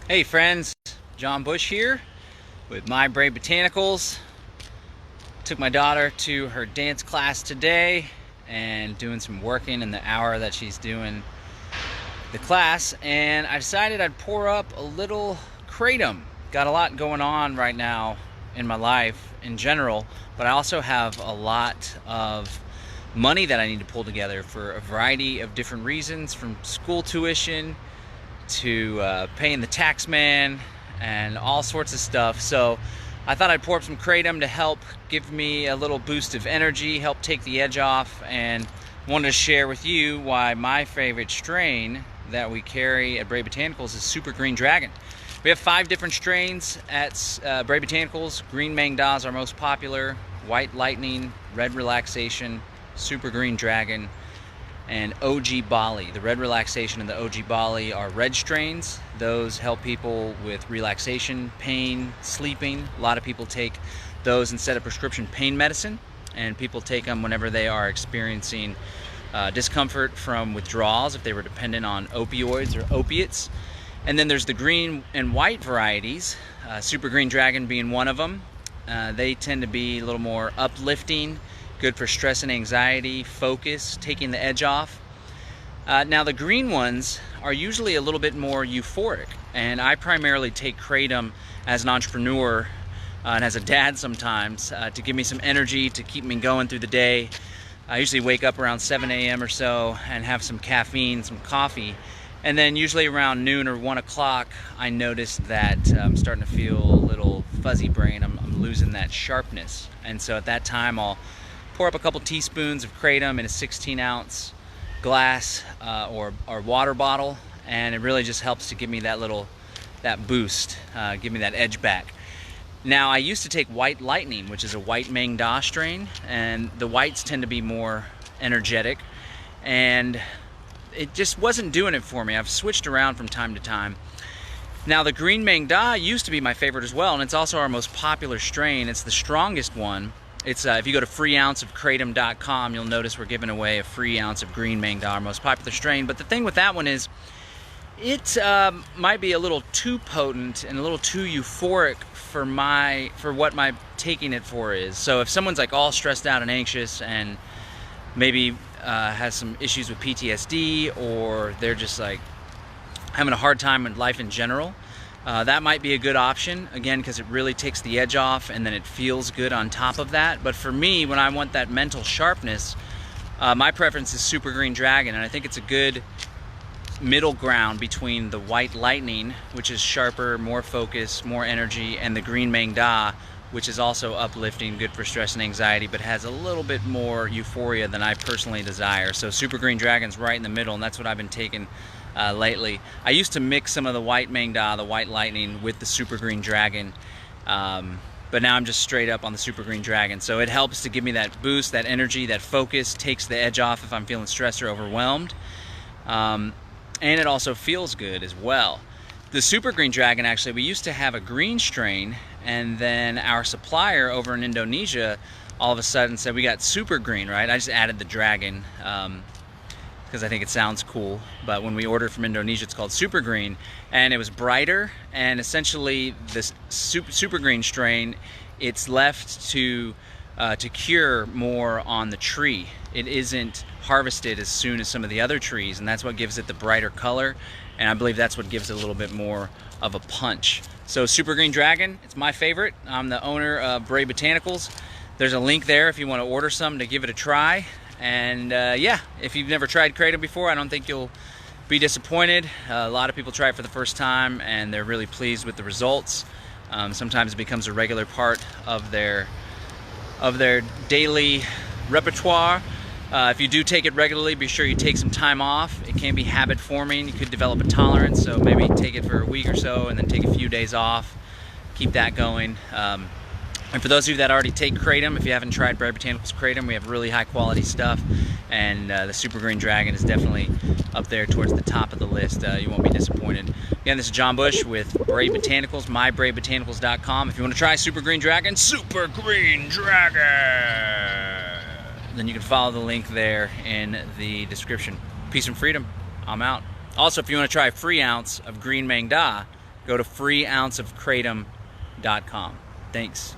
Hey friends, John Bush here with My Brave Botanicals. Took my daughter to her dance class today and doing some working in the hour that she's doing the class, and I decided I'd pour up a little kratom. Got a lot going on right now in my life in general, but I also have a lot of money that I need to pull together for a variety of different reasons, from school tuition to paying the tax man and all sorts of stuff. So I thought I'd pour up some kratom to help give me a little boost of energy, help take the edge off, and wanted to share with you why my favorite strain that we carry at Brave Botanicals is Super Green Dragon. We have 5 different strains at Brave Botanicals. Green Maeng Da is our most popular, White Lightning, Red Relaxation, Super Green Dragon, and OG Bali. The Red Relaxation and the OG Bali are red strains. Those help people with relaxation, pain, sleeping. A lot of people take those instead of prescription pain medicine, and people take them whenever they are experiencing discomfort from withdrawals, if they were dependent on opioids or opiates. And then there's the green and white varieties, Super Green Dragon being one of them. They tend to be a little more uplifting, good for stress and anxiety, focus, taking the edge off. Now the green ones are usually a little bit more euphoric, and I primarily take kratom as an entrepreneur and as a dad sometimes to give me some energy, to keep me going through the day. I usually wake up around 7 a.m. or so and have some caffeine, some coffee, and then usually around noon or 1 o'clock I notice that I'm starting to feel a little fuzzy brain. I'm losing that sharpness, and so at that time I'll pour up a couple teaspoons of kratom in a 16-ounce glass or water bottle, and it really just helps to give me that boost, give me that edge back. Now I used to take White Lightning, which is a White Maeng Da strain, and the whites tend to be more energetic, and it just wasn't doing it for me. I've switched around from time to time. Now the Green Maeng Da used to be my favorite as well, and it's also our most popular strain. It's the strongest one. It's if you go to freeounceofkratom.com, you'll notice we're giving away a free ounce of Green Maeng Da, our most popular strain. But the thing with that one is it might be a little too potent and a little too euphoric for what my taking it for is. So if someone's like all stressed out and anxious and maybe has some issues with PTSD, or they're just like having a hard time in life in general, that might be a good option, again, because it really takes the edge off and then it feels good on top of that. But for me, when I want that mental sharpness, my preference is Super Green Dragon, and I think it's a good middle ground between the White Lightning, which is sharper, more focus, more energy, and the Green Maeng Da, which is also uplifting, good for stress and anxiety, but has a little bit more euphoria than I personally desire. So Super Green Dragon's right in the middle, and that's what I've been taking lately. I used to mix some of the White Maeng Da, the White Lightning, with the Super Green Dragon, but now I'm just straight up on the Super Green Dragon. So it helps to give me that boost, that energy, that focus, takes the edge off if I'm feeling stressed or overwhelmed, and it also feels good as well. The Super Green Dragon, actually, we used to have a green strain, and then our supplier over in Indonesia all of a sudden said we got Super Green, right? I just added the dragon because I think it sounds cool, but when we ordered from Indonesia, it's called Super Green, and it was brighter. And essentially this Super Green strain, it's left to cure more on the tree. It isn't harvested as soon as some of the other trees, and that's what gives it the brighter color, and I believe that's what gives it a little bit more of a punch. So Super Green Dragon, it's my favorite. I'm the owner of Brave Botanicals. There's a link there if you want to order some to give it a try. And yeah, if you've never tried kratom before, I don't think you'll be disappointed. A lot of people try it for the first time and they're really pleased with the results. Sometimes it becomes a regular part of their daily repertoire. If you do take it regularly, be sure you take some time off. It can be habit forming. You could develop a tolerance, so maybe take it for a week or so and then take a few days off. Keep that going. And for those of you that already take kratom, if you haven't tried Brave Botanicals kratom, we have really high quality stuff, and the Super Green Dragon is definitely up there towards the top of the list. You won't be disappointed. Again, this is John Bush with Brave Botanicals, mybravebotanicals.com. If you want to try Super Green Dragon, Super Green Dragon, then you can follow the link there in the description. Peace and freedom. I'm out. Also, if you want to try a free ounce of Green Maeng Da, go to freeounceofkratom.com. Thanks.